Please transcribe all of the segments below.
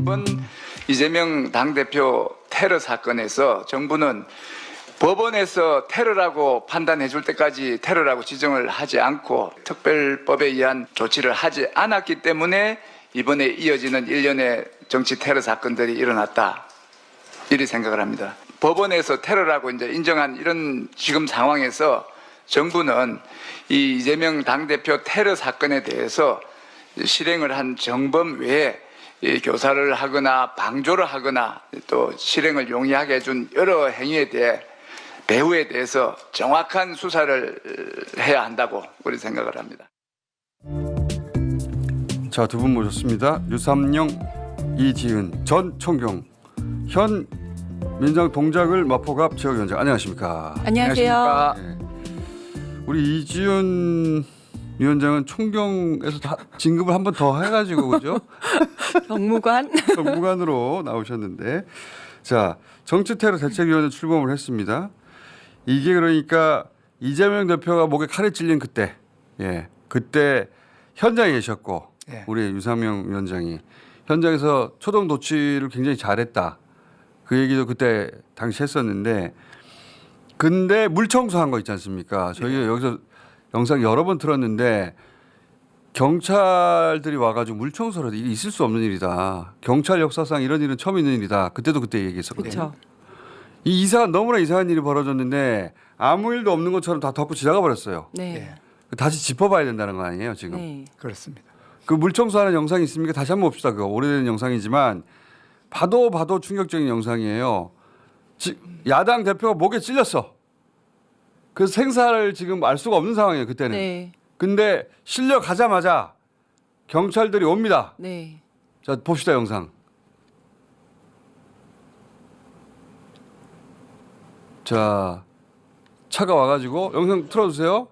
이번 이재명 당대표 테러 사건에서 정부는 법원에서 테러라고 판단해 줄 때까지 테러라고 지정을 하지 않고 특별법에 의한 조치를 하지 않았기 때문에 이번에 이어지는 일련의 정치 테러 사건들이 일어났다. 이렇게 생각을 합니다. 법원에서 테러라고 이제 인정한 이런 지금 상황에서 정부는 이 이재명 당대표 테러 사건에 대해서 실행을 한 정범 외에 이 교사를 하거나 방조를 하거나 또 실행을 용이하게 해준 여러 행위에 대해 배후에 대해서 정확한 수사를 해야 한다고 우리 생각을 합니다. 자, 두 분 모셨습니다. 유삼영, 이지은 전 총경, 현 민정 동작을 마포갑 지역위원장. 안녕하십니까? 안녕하세요. 네. 우리 이지은 위원장은 총경에서 다 진급을 한 번 더 해가지고 그죠? 경무관. 경무관으로 나오셨는데, 자, 정치테러 대책위원회 출범을 했습니다. 이게 그러니까 이재명 대표가 목에 칼에 찔린 그때, 그때 현장에 계셨고, 우리 유삼영 위원장이 현장에서 초동 조치를 굉장히 잘했다. 그 얘기도 그때 당시 했었는데, 근데 물 청소한 거 있지 않습니까? 저희가 여기서 영상 여러 번 틀었는데 경찰들이 와가지고 물 청소를 이게 있을 수 없는 일이다. 경찰 역사상 이런 일은 처음 있는 일이다. 그때도 그때 얘기했었거든요. 그렇죠. 이 너무나 이상한 일이 벌어졌는데 아무 일도 없는 것처럼 다 덮고 지나가 버렸어요. 네. 다시 짚어봐야 된다는 거 아니에요 지금? 네. 그렇습니다. 그 물 청소하는 영상이 있습니까? 다시 한번 봅시다. 그거 오래된 영상이지만 봐도 충격적인 영상이에요. 야당 대표가 목에 찔렸어. 그 생사를 지금 알 수가 없는 상황이에요 그때는. 네. 근데 실려가자마자 경찰들이 옵니다. 네. 자, 봅시다 영상. 자, 차가 와가지고 영상 틀어주세요.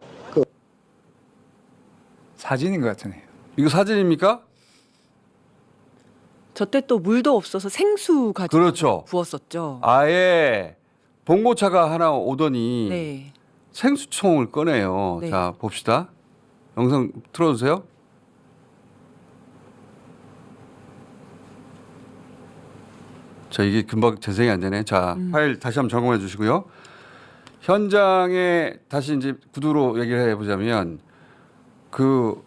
사진인 것 같으네요. 이거 사진입니까? 저때 또 물도 없어서 생수 가지고 그렇죠. 부었었죠. 아예 봉고차가 하나 오더니 네. 생수총을 꺼내요. 네. 자, 봅시다. 영상 틀어주세요. 자, 이게 금방 재생이 안 되네. 자, 파일 다시 한번 점검해 주시고요. 현장에 다시 이제 구두로 얘기를 해보자면 그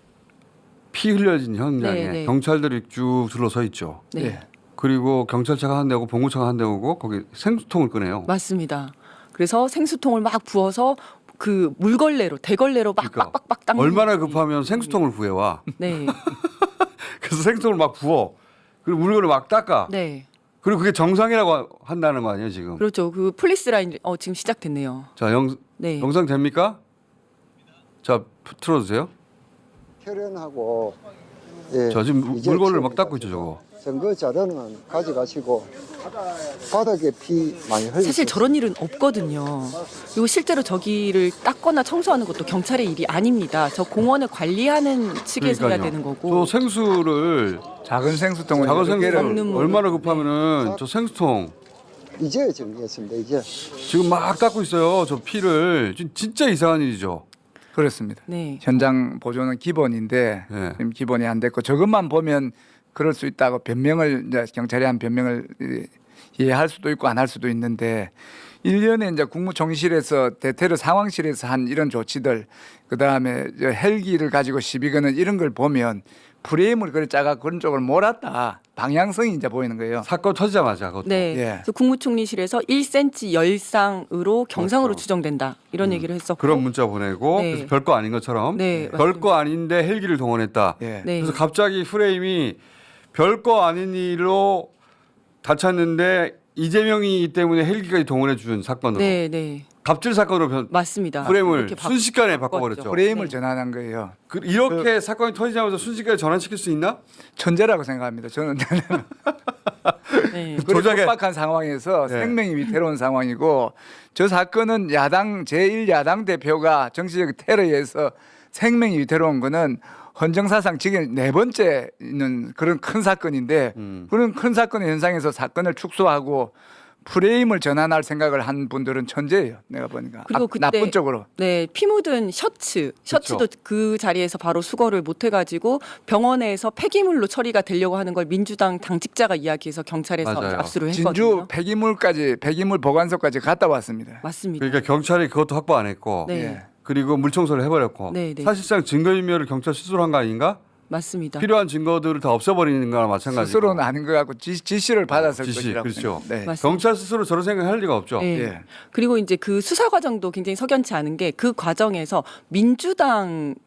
피 흘려진 현장에 네, 네. 경찰들이 쭉 둘러서 있죠. 네. 예. 그리고 경찰차가 한 대 오고 봉고차가 한 대 오고 거기 생수통을 꺼내요. 맞습니다. 그래서 생수통을 막 부어서 그 물걸레로 대걸레로 막 그러니까 빡빡빡 닦는 얼마나 거지. 급하면 생수통을 구해와. 네. 그래서 생수통을 막 부어. 그리고 물건을 막 닦아. 네. 그리고 그게 정상이라고 한다는 거 아니에요 지금? 그렇죠. 그 폴리스 라인 지금 시작됐네요. 자, 네. 영상 됩니까? 자, 틀어주세요. 혈연하고 자, 지금 물건을 막 닦고 있죠 저거. 증거 자료는 가져가시고 바닥에 피 많이 흘리셨어요. 사실 저런 일은 없거든요. 그리고 실제로 저기를 닦거나 청소하는 것도 경찰의 일이 아닙니다. 저 공원을 관리하는 측에서 해야 되는 저 거고. 생수를 작은 생수통을 작은 여러 개를 먹는 생수를 물. 얼마나 급하면은 저 생수통 이제 정리했습니다. 이제 지금 막 닦고 있어요. 저 피를 진짜 이상한 일이죠. 그렇습니다. 네. 현장 보조는 기본인데 네. 지금 기본이 안 됐고 저것만 보면 그럴 수 있다고 변명을 이제 경찰이 한 변명을 이해할 수도 있고 안 할 수도 있는데 일련의 이제 국무총실에서 대테러 상황실에서 한 이런 조치들 그다음에 헬기를 가지고 시비 거는 이런 걸 보면 프레임을 그래 짜가 그런 쪽을 몰았다 방향성이 이제 보이는 거예요. 사건 터지자마자 그것도. 네. 예. 그래서 국무총리실에서 1cm 열상으로 경상으로 그렇죠. 추정된다. 이런 얘기를 했었고. 그런 문자 보내고 네. 그래서 별거 아닌 것처럼 네, 별거 아닌데 헬기를 동원했다. 예. 네. 그래서 갑자기 프레임이 별거 아닌 일로 다쳤는데 이재명이 때문에 헬기까지 동원해 준 사건으로 네, 네. 갑질 사건으로 맞습니다. 프레임을 이렇게 순식간에 바꿨죠. 바꿔버렸죠. 프레임을 네. 전환한 거예요. 이렇게 사건이 터지자마자 순식간에 전환시킬 수 있나? 천재라고 생각합니다. 저는 네. 그런 조작에- 급박한 상황에서 네. 생명이 위태로운 상황이고 저 사건은 야당 제1야당 대표가 정치적 테러에 의해서 생명이 위태로운 거는 헌정사상 지금 네 번째 있는 그런 큰 사건인데 그런 큰 사건의 현상에서 사건을 축소하고 프레임을 전환할 생각을 한 분들은 천재예요. 내가 보니까. 그리고 그때 나쁜 쪽으로. 네, 피 묻은 셔츠도 그 자리에서 바로 수거를 못 해가지고 병원에서 폐기물로 처리가 되려고 하는 걸 민주당 당직자가 이야기해서 경찰에서 맞아요. 압수를 진주 했거든요. 폐기물 보관소까지 갔다 왔습니다. 맞습니다. 그러니까 경찰이 그것도 확보 안 했고 네. 예. 그리고 물청소를 해버렸고 네, 네. 사실상 증거인멸을 경찰 스스로 한 거 아닌가? 맞습니다. 필요한 증거들을 다 없애버리는 거나 마찬가지고. 스스로는 아닌 것 같고 지시를 받았을 지시, 것이라고. 그렇죠. 네. 맞습니다. 경찰 스스로 저런 생각할 리가 없죠. 네. 예. 그리고 이제 그 수사 과정도 굉장히 석연치 않은 게 그 과정에서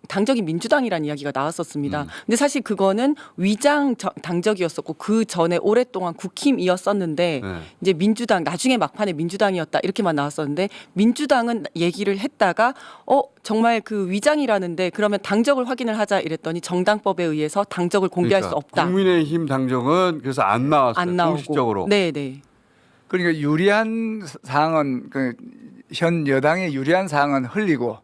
당적이 민주당이라는 이야기가 나왔었습니다. 근데 사실 그거는 위장 당적이었었고 그 전에 오랫동안 국힘이었었는데 네. 이제 민주당 나중에 막판에 민주당이었다 이렇게만 나왔었는데 민주당은 얘기를 했다가 정말 그 위장이라는데 그러면 당적을 확인을 하자 이랬더니 정당법에 의해서 당적을 공개할 수 없다. 국민의힘 당적은 그래서 안 나왔어요. 안 나오고. 공식적으로. 네. 그러니까 유리한 사항은 현 여당의 유리한 사항은 흘리고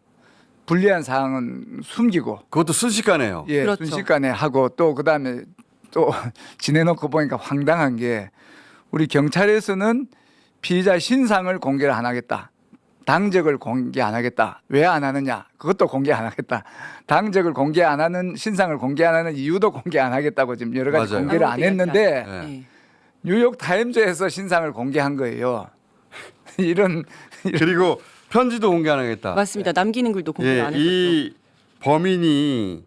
불리한 사항은 숨기고 그것도 순식간에요. 예, 그렇죠. 순식간에 하고 또 그다음에 또 지내놓고 보니까 황당한 게 우리 경찰에서는 피의자 신상을 공개를 안 하겠다. 당적을 공개 안 하겠다. 왜 안 하느냐? 그것도 공개 안 하겠다. 당적을 공개 안 하는 신상을 공개 안 하는 이유도 공개 안 하겠다고 지금 여러 가지 맞아요. 공개를 안 아무것도 했는데 네. 네. 뉴욕 타임즈에서 신상을 공개한 거예요. 이런 그리고 편지도 공개 안 하겠다. 맞습니다. 남기는 글도 공개 안 했었죠. 이 범인이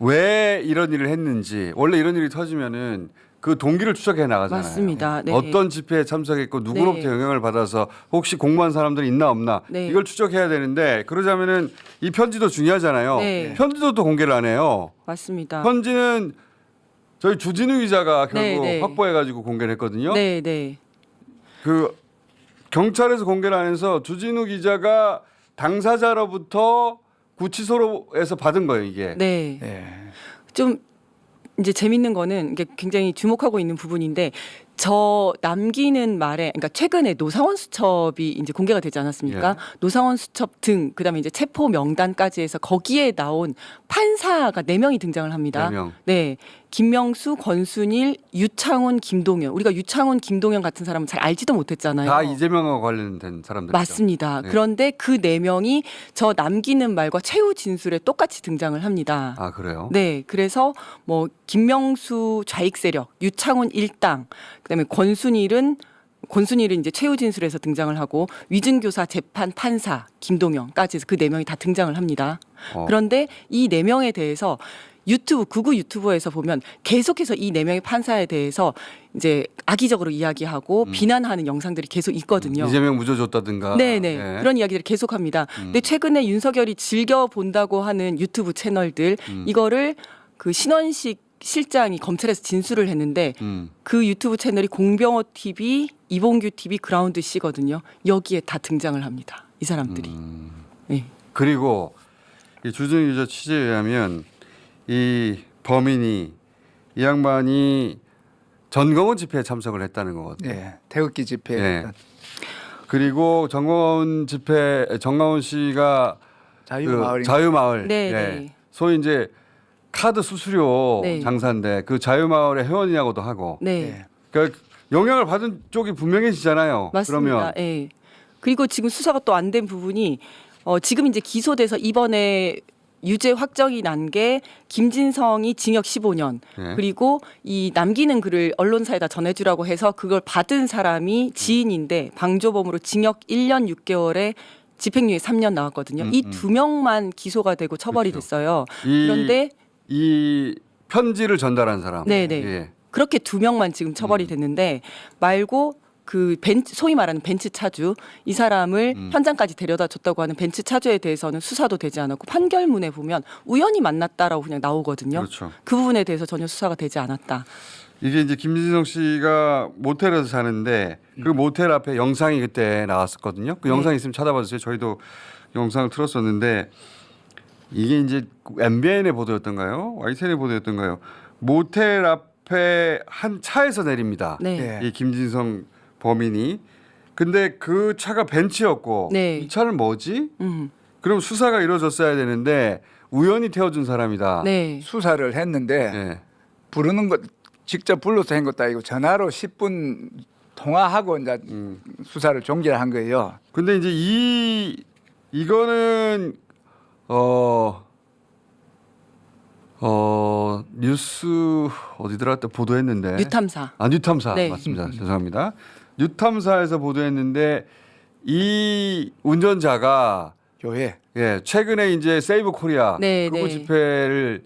왜 이런 일을 했는지 원래 이런 일이 터지면은 그 동기를 추적해 나가잖아요. 맞습니다. 네. 어떤 집회에 참석했고 누구로부터 네. 영향을 받아서 혹시 공무원 사람들이 있나 없나 네. 이걸 추적해야 되는데 그러자면은 이 편지도 중요하잖아요. 네. 편지도 또 공개를 안 해요. 맞습니다. 편지는 저희 주진우 기자가 결국 네, 네. 확보해가지고 공개를 했거든요. 네. 그 경찰에서 공개를 안 해서 주진우 기자가 당사자로부터 구치소로에서 받은 거예요 이게. 네. 예. 좀 이제 재밌는 거는 이게 굉장히 주목하고 있는 부분인데 저 남기는 말에 그러니까 최근에 노상원 수첩이 이제 공개가 되지 않았습니까? 예. 노상원 수첩 등 그다음에 이제 체포 명단까지 해서 거기에 나온 판사가 4명이 등장을 합니다. 4명. 네. 김명수, 권순일, 유창훈, 김동연. 우리가 유창훈, 김동연 같은 사람은 잘 알지도 못했잖아요. 다 이재명과 관련된 사람들이죠. 맞습니다. 네. 그런데 그 4명이 저 남기는 말과 최후 진술에 똑같이 등장을 합니다. 아 그래요? 네, 그래서 뭐 김명수 좌익 세력, 유창훈 일당, 그다음에 권순일은 이제 최후 진술에서 등장을 하고 위증교사 재판 판사 김동영까지 해서 그 4명이 다 등장을 합니다. 그런데 이 4명에 대해서 극우 유튜브에서 보면 계속해서 이 4명의 판사에 대해서 이제 악의적으로 이야기하고 비난하는 영상들이 계속 있거든요. 이재명 무죄줬다든가. 네네. 예. 그런 이야기를 계속합니다. 근데 최근에 윤석열이 즐겨 본다고 하는 유튜브 채널들 이거를 그 신원식 실장이 검찰에서 진술을 했는데 그 유튜브 채널이 공병호 TV, 이봉규 TV, 그라운드 C거든요. 여기에 다 등장을 합니다. 이 사람들이. 네. 그리고 이 주진우 기자 취재에 의하면 이 범인이 이 양반이 전광훈 집회에 참석을 했다는 거거든요. 예. 태극기 집회. 예. 그리고 정광훈 씨가 자유마을인 자유마을. 네, 예. 네. 소위 이제 카드 수수료 네. 장사인데 그 자유마을의 회원이라고도 하고. 네. 예. 그러니까 영향을 받은 쪽이 분명해지잖아요. 맞습니다. 그러면 예. 그리고 지금 수사가 또 안 된 부분이 지금 이제 기소돼서 이번에 유죄 확정이 난 게 김진성이 징역 15년 예. 그리고 이 남기는 글을 언론사에다 전해주라고 해서 그걸 받은 사람이 지인인데 방조범으로 징역 1년 6개월에 집행유예 3년 나왔거든요. 이 2명만 기소가 되고 처벌이 그렇죠. 됐어요. 이- 그런데 이 편지를 전달한 사람. 네네. 예. 그렇게 2명만 지금 처벌이 됐는데 말고 그 소위 말하는 벤츠 차주 이 사람을 현장까지 데려다 줬다고 하는 벤츠 차주에 대해서는 수사도 되지 않았고 판결문에 보면 우연히 만났다라고 그냥 나오거든요. 그렇죠. 그 부분에 대해서 전혀 수사가 되지 않았다. 이게 이제 김진성 씨가 모텔에서 사는데 그 모텔 앞에 영상이 그때 나왔었거든요. 그 네. 영상 있으면 찾아봐 주세요. 저희도 영상을 틀었었는데 이게 이제 MBN의 보도였던가요? YTN의 보도였던가요? 모텔 앞에 한 차에서 내립니다. 네. 예. 이 김진성 범인이. 근데 그 차가 벤츠였고 네. 이 차는 뭐지? 음. 그럼 수사가 이루어졌어야 되는데 우연히 태워준 사람이다. 네. 수사를 했는데 예. 부르는 것 직접 불러서 한 것도 아니고 전화로 10분 통화하고 이제 수사를 종결한 거예요. 근데 이제 이거는 뉴스 어디더라 때 보도했는데 뉴탐사. 뉴탐사 네. 맞습니다. 죄송합니다. 뉴탐사에서 보도했는데 이 운전자가 교회. 최근에 이제 세이브 코리아 네, 극우 네. 집회를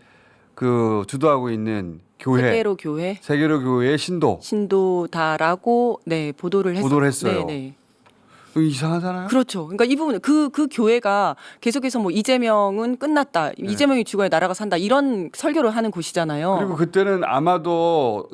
주도하고 있는 교회 세계로 교회 세계로 교회의 신도다라고 보도를 했어요. 네. 이상하잖아요. 그렇죠. 그러니까 이 부분 그 교회가 계속해서 뭐 이재명은 끝났다, 이재명이 죽어야 나라가 산다 이런 설교를 하는 곳이잖아요. 그리고 그때는 아마도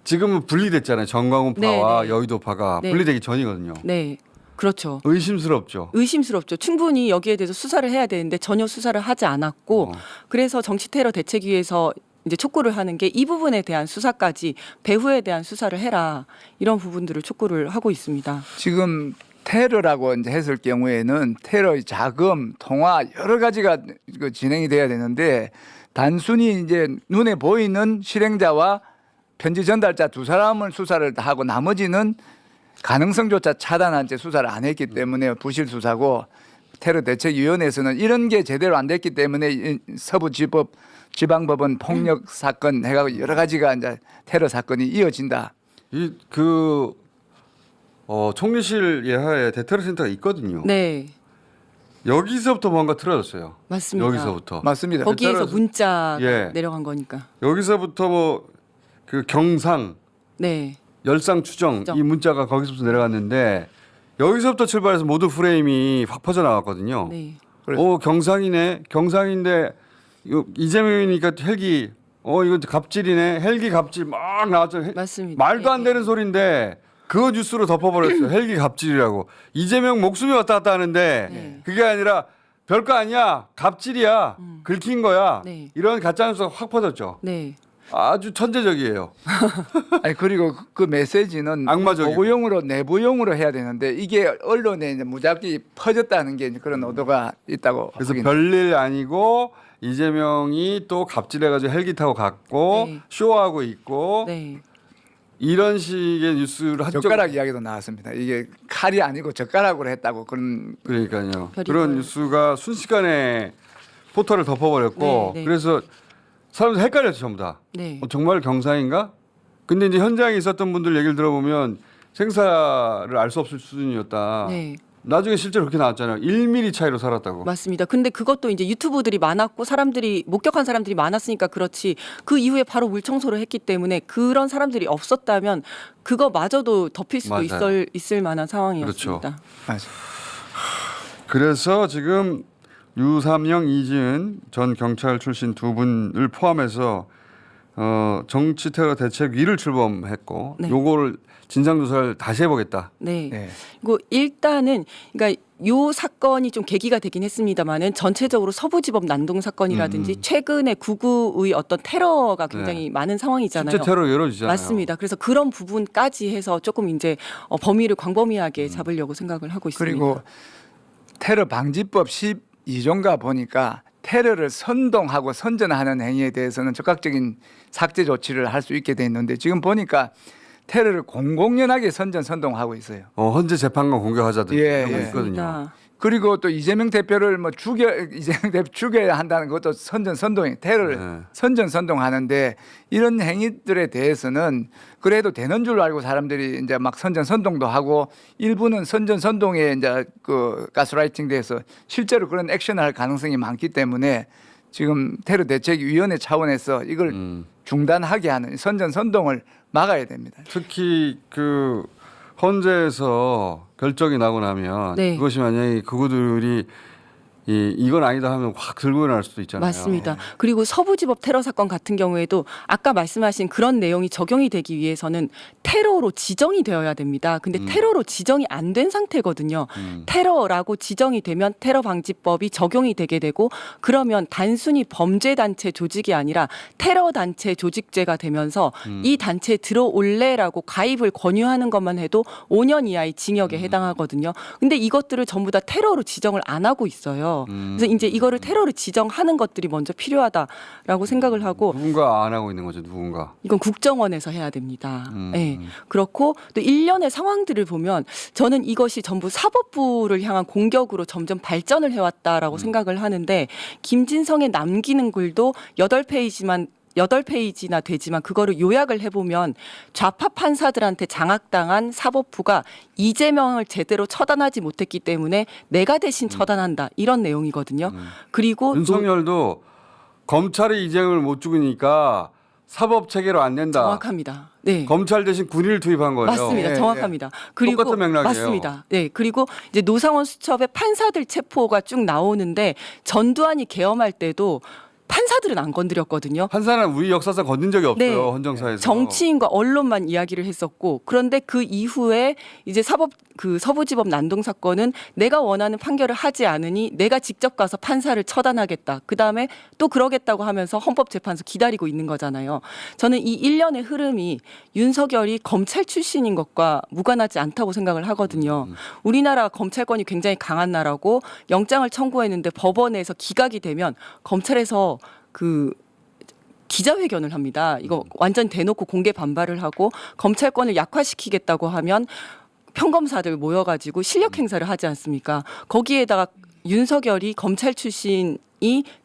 지금은 분리됐잖아요. 정광훈파와 네, 네. 여의도파가 네. 분리되기 전이거든요. 네, 그렇죠. 의심스럽죠. 의심스럽죠. 충분히 여기에 대해서 수사를 해야 되는데 전혀 수사를 하지 않았고 그래서 정치 테러 대책위에서 이제 촉구를 하는 게 이 부분에 대한 수사까지 배후에 대한 수사를 해라 이런 부분들을 촉구를 하고 있습니다. 지금 테러라고 이제 했을 경우에는 테러의 자금, 통화 여러 가지가 진행이 돼야 되는데 단순히 이제 눈에 보이는 실행자와 편지 전달자 두 사람을 수사를 다 하고 나머지는 가능성조차 차단한 채 수사를 안 했기 때문에 부실 수사고 테러대책위원회에서는 이런 게 제대로 안 됐기 때문에 이 서부지법 지방법원 폭력 사건 해가지고 여러 가지가 이제 테러 사건이 이어진다. 총리실 예하에 대테러 센터가 있거든요. 네, 여기서부터 뭔가 틀어졌어요. 맞습니다. 여기서부터. 맞습니다. 거기에서 대테러- 문자가 예. 내려간 거니까. 여기서부터 경상, 네, 열상 추정 이 문자가 거기서부터 내려갔는데 여기서부터 출발해서 모든 프레임이 확 퍼져 나왔거든요. 네, 경상이네. 경상인데 이재명이니까 헬기 이거 갑질이네. 헬기 갑질 막 나왔죠. 맞습니다. 말도 안 네, 되는 소리인데 그거 뉴스로 덮어버렸어요. 헬기 갑질이라고. 이재명 목숨이 왔다 갔다 하는데 네. 그게 아니라 별거 아니야. 갑질이야. 긁힌 거야. 네. 이런 가짜 뉴스가 확 퍼졌죠. 네. 아주 천재적이에요. 아니 그리고 그 메시지는 악마적이고. 보고용으로 내부용으로 해야 되는데 이게 언론에 이제 무작위 퍼졌다는 게 이제 그런 의도가 있다고. 그래서 확인. 별일 아니고 이재명이 또 갑질해가지고 헬기 타고 갔고 네. 쇼하고 있고 네. 이런 식의 뉴스를 한 적. 젓가락 이야기도 나왔습니다. 이게 칼이 아니고 젓가락으로 했다고 그런. 그러니까요. 별의별. 그런 뉴스가 순식간에 포털을 덮어버렸고 네, 네. 그래서 사람들 헷갈렸죠 전부 다. 네. 정말 경상인가? 근데 이제 현장에 있었던 분들 얘기를 들어보면 생사를 알 수 없을 수준이었다. 네. 나중에 실제로 그렇게 나왔잖아요. 1mm 차이로 살았다고. 맞습니다. 근데 그것도 이제 유튜브들이 많았고 사람들이 목격한 사람들이 많았으니까 그렇지 그 이후에 바로 물 청소를 했기 때문에 그런 사람들이 없었다면 그거마저도 덮일 수도 맞아요. 있을 만한 상황이었습니다. 그렇죠. 맞아. 그래서 지금 유삼영, 이지은 전 경찰 출신 두 분을 포함해서 정치 테러 대책위를 출범했고 네. 요거를 진상 조사를 다시 해보겠다. 네. 네. 그리고 일단은 그러니까 요 사건이 좀 계기가 되긴 했습니다만은 전체적으로 서부지법 난동 사건이라든지 최근에 구구의 어떤 테러가 굉장히 많은 상황이잖아요. 실제 테러 이루어지잖아요. 맞습니다. 그래서 그런 부분까지 해서 조금 이제 범위를 광범위하게 잡으려고 생각을 하고 있습니다. 그리고 테러 방지법 12조인가 보니까 테러를 선동하고 선전하는 행위에 대해서는 적극적인 삭제 조치를 할 수 있게 돼 있는데 지금 보니까 테러를 공공연하게 선동하고 있어요. 헌재 재판관 공격하자든지 예, 이런 거 예. 있거든요. 맞습니다. 그리고 또 이재명 대표를 이재명 대표 죽여야 한다는 것도 선동이 테러를 네. 선동하는데 이런 행위들에 대해서는 그래도 되는 줄 알고 사람들이 이제 막 선동도 하고 일부는 선동에 이제 그 가스라이팅 돼서 실제로 그런 액션을 할 가능성이 많기 때문에 지금 테러 대책위원회 차원에서 이걸 중단하게 하는 선동을 막아야 됩니다. 특히 그 헌재에서 결정이 나고 나면 네. 그것이 만약에 그구들이 이건 아니다 하면 확 들고 일어날 수도 있잖아요. 맞습니다. 그리고 서부지법 테러 사건 같은 경우에도 아까 말씀하신 그런 내용이 적용이 되기 위해서는 테러로 지정이 되어야 됩니다. 근데 테러로 지정이 안 된 상태거든요. 테러라고 지정이 되면 테러방지법이 적용이 되게 되고 그러면 단순히 범죄단체 조직이 아니라 테러단체 조직죄가 되면서 이 단체에 들어올래라고 가입을 권유하는 것만 해도 5년 이하의 징역에 해당하거든요. 근데 이것들을 전부 다 테러로 지정을 안 하고 있어요. 거예요. 그래서 이제 이거를 테러로 지정하는 것들이 먼저 필요하다라고 생각을 하고 누군가 안 하고 있는 거죠. 누군가. 이건 국정원에서 해야 됩니다. 네. 그렇고 또 일련의 상황들을 보면 저는 이것이 전부 사법부를 향한 공격으로 점점 발전을 해왔다라고 생각을 하는데 김진성의 남기는 글도 8페이지나 되지만 그거를 요약을 해보면 좌파 판사들한테 장악당한 사법부가 이재명을 제대로 처단하지 못했기 때문에 내가 대신 처단한다 이런 내용이거든요. 그리고 윤석열도 검찰이 이재명을 못 죽이니까 사법 체계로 안 낸다. 정확합니다. 네. 검찰 대신 군인을 투입한 거예요. 맞습니다. 예, 정확합니다. 그리고 똑같은 맥락이에요. 맞습니다. 네. 그리고 이제 노상원 수첩의 판사들 체포가 쭉 나오는데 전두환이 계엄할 때도 판사들은 안 건드렸거든요. 판사는 우리 역사상 건든 적이 없어요. 네. 헌정사에서. 정치인과 언론만 이야기를 했었고 그런데 그 이후에 이제 서부지법 난동 사건은 내가 원하는 판결을 하지 않으니 내가 직접 가서 판사를 처단하겠다. 그다음에 또 그러겠다고 하면서 헌법재판소 기다리고 있는 거잖아요. 저는 이 일련의 흐름이 윤석열이 검찰 출신인 것과 무관하지 않다고 생각을 하거든요. 우리나라 검찰권이 굉장히 강한 나라고 영장을 청구했는데 법원에서 기각이 되면 검찰에서 그 기자회견을 합니다. 이거 완전 대놓고 공개 반발을 하고 검찰권을 약화시키겠다고 하면 평검사들 모여가지고 실력 행사를 하지 않습니까? 거기에다가 윤석열이 검찰 출신이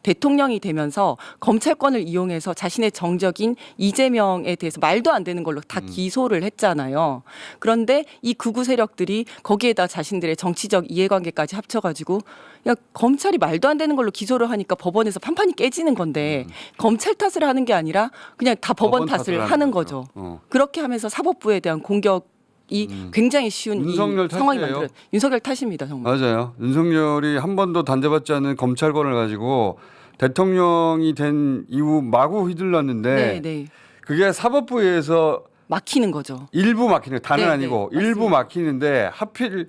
대통령이 되면서 검찰권을 이용해서 자신의 정적인 이재명에 대해서 말도 안 되는 걸로 다 기소를 했잖아요. 그런데 이 극우 세력들이 거기에다 자신들의 정치적 이해관계까지 합쳐가지고 야 검찰이 말도 안 되는 걸로 기소를 하니까 법원에서 판판이 깨지는 건데 검찰 탓을 하는 게 아니라 그냥 다 법원 탓을 하는 거죠. 그렇게 하면서 사법부에 대한 공격 이 굉장히 쉬운 윤석열 이 상황이 탓이에요? 만들어 윤석열 탓입니다 정말. 맞아요. 윤석열이 한 번도 단죄받지 않은 검찰권을 가지고 대통령이 된 이후 마구 휘둘렀는데 네, 네. 그게 사법부에서 막히는 거죠. 일부 막히는 다는 네, 아니고 네, 일부 맞습니다. 막히는데 하필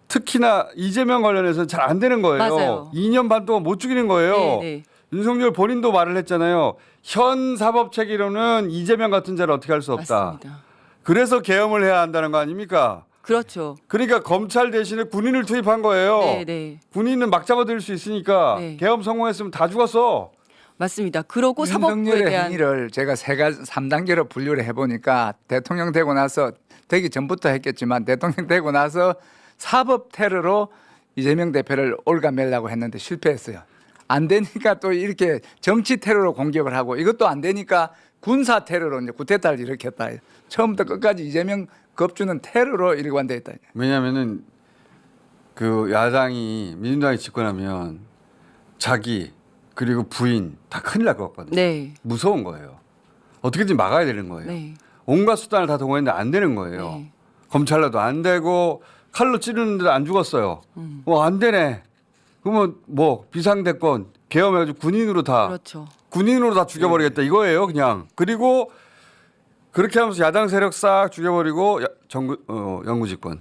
특히나 이재명 관련해서는 잘 안 되는 거예요. 맞아요. 2년 반 동안 못 죽이는 거예요. 네, 네. 윤석열 본인도 말을 했잖아요. 현 사법 체계로는 이재명 같은 자를 어떻게 할 수 없다. 맞습니다. 그래서 계엄을 해야 한다는 거 아닙니까? 그렇죠. 그러니까 검찰 대신에 군인을 투입한 거예요. 네, 네. 군인은 막 잡아들일 수 있으니까 네. 계엄 성공했으면 다 죽었어. 맞습니다. 그러고 사법부에 윤석열의 대한 행위를 제가 3단계로 분류를 해보니까 대통령 되고 나서 되기 전부터 했겠지만 대통령 되고 나서 사법 테러로 이재명 대표를 올가매려고 했는데 실패했어요. 안 되니까 또 이렇게 정치 테러로 공격을 하고 이것도 안 되니까 군사 테러로 이제 쿠데타를 일으켰다. 처음부터 끝까지 이재명 겁주는 테러로 일관되었다. 왜냐하면은 그 야당이 민주당이 집권하면 자기 그리고 부인 다 큰일 날 것 같거든요. 네. 무서운 거예요. 어떻게든 막아야 되는 거예요. 네. 온갖 수단을 다 동원했는데 안 되는 거예요. 네. 검찰로도 안 되고 칼로 찌르는데도 안 죽었어요. 안 되네. 그러면 뭐 비상대권 계엄해가지고 군인으로 다 그렇죠. 군인으로 다 죽여버리겠다 이거예요, 그냥. 그리고 그렇게 하면서 야당 세력 싹 죽여버리고 영구집권.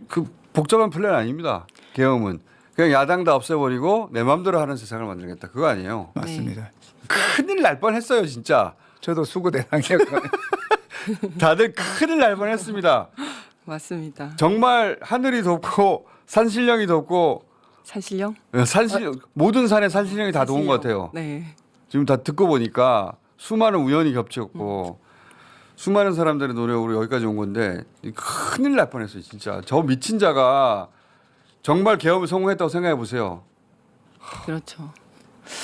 그 복잡한 플랜 아닙니다. 계엄은 그냥 야당 다 없애버리고 내 마음대로 하는 세상을 만들겠다. 그거 아니에요. 맞습니다. 큰일 날 뻔했어요, 진짜. 저도 수구 대상이었거든요. 다들 큰일 날 뻔했습니다. 맞습니다. 정말 하늘이 덥고 산신령이 덥고 산신령? 모든 산에 산신령이 다 도운 것 같아요. 네. 지금 다 듣고 보니까 수많은 우연이 겹쳤고 수많은 사람들의 노력으로 여기까지 온 건데 큰일 날 뻔했어요, 진짜. 저 미친 자가 정말 계엄을 성공했다고 생각해 보세요. 그렇죠.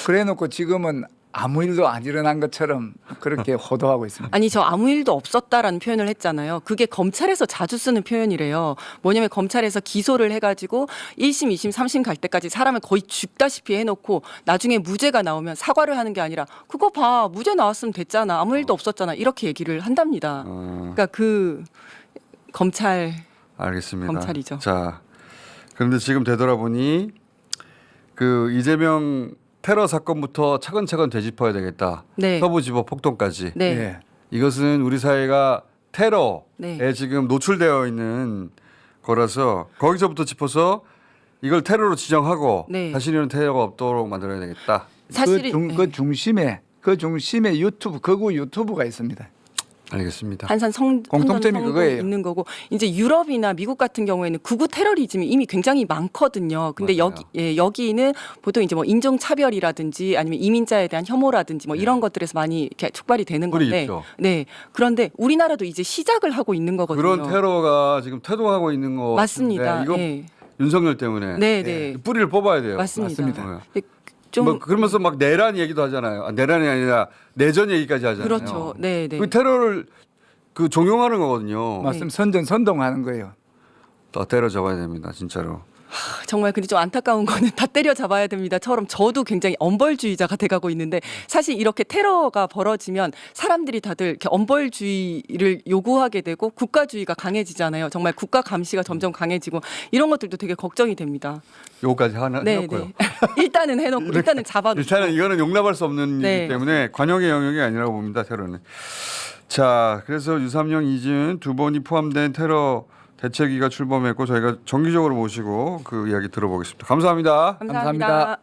그래놓고 지금은 아무 일도 안 일어난 것처럼 그렇게 호도하고 있습니다. 아니 저 아무 일도 없었다라는 표현을 했잖아요. 그게 검찰에서 자주 쓰는 표현이래요. 뭐냐면 검찰에서 기소를 해가지고 1심, 2심, 3심 갈 때까지 사람을 거의 죽다시피 해놓고 나중에 무죄가 나오면 사과를 하는 게 아니라 그거 봐 무죄 나왔으면 됐잖아 아무 일도 없었잖아 이렇게 얘기를 한답니다. 그러니까 그 검찰 알겠습니다. 검찰이죠. 자, 그런데 지금 되돌아보니 그 이재명 테러 사건부터 차근차근 되짚어야 되겠다. 네. 서부지법 폭동까지. 네. 예. 이것은 우리 사회가 테러에 네. 지금 노출되어 있는 거라서 거기서부터 짚어서 이걸 테러로 지정하고 네. 다시는 테러가 없도록 만들어야 되겠다. 사실은 그 중심에 유튜브 극우 유튜브가 있습니다. 알겠습니다. 한산 공통점이 성도 그거예요. 있는 거고 이제 유럽이나 미국 같은 경우에는 극우 테러리즘이 이미 굉장히 많거든요. 근데 맞아요. 여기는 보통 이제 뭐 인종 차별이라든지 아니면 이민자에 대한 혐오라든지 뭐 이런 것들에서 많이 이렇게 촉발이 되는 뿌리 건데, 있죠. 네. 그런데 우리나라도 이제 시작을 하고 있는 거거든요. 그런 테러가 지금 태동하고 있는 거 맞습니다. 같은데 이거 예. 윤석열 때문에 네, 네. 뿌리를 뽑아야 돼요. 맞습니다. 맞습니다. 근데 좀 뭐 그러면서 막 내란 얘기도 하잖아요. 내란이 아니라 내전 얘기까지 하잖아요. 그렇죠. 네, 네. 그 테러를 그 종용하는 거거든요. 말씀 선전선동하는 거예요. 더 때려 잡아야 됩니다, 진짜로. 정말 근데 좀 안타까운 거는 다 때려 잡아야 됩니다처럼 저도 굉장히 엄벌주의자가 돼가고 있는데 사실 이렇게 테러가 벌어지면 사람들이 다들 이렇게 엄벌주의를 요구하게 되고 국가주의가 강해지잖아요. 정말 국가 감시가 점점 강해지고 이런 것들도 되게 걱정이 됩니다. 요거까지 하나 네, 해놓고요. 네. 일단은 해놓고 일단은 잡아놓고. 일단은 이거는 용납할 수 없는 네. 일이기 때문에 관용의 영역이 아니라고 봅니다. 테러는. 자, 그래서 유삼영, 이지은 두 번이 포함된 테러 대책위가 출범했고 저희가 정기적으로 모시고 그 이야기 들어보겠습니다. 감사합니다. 감사합니다. 감사합니다.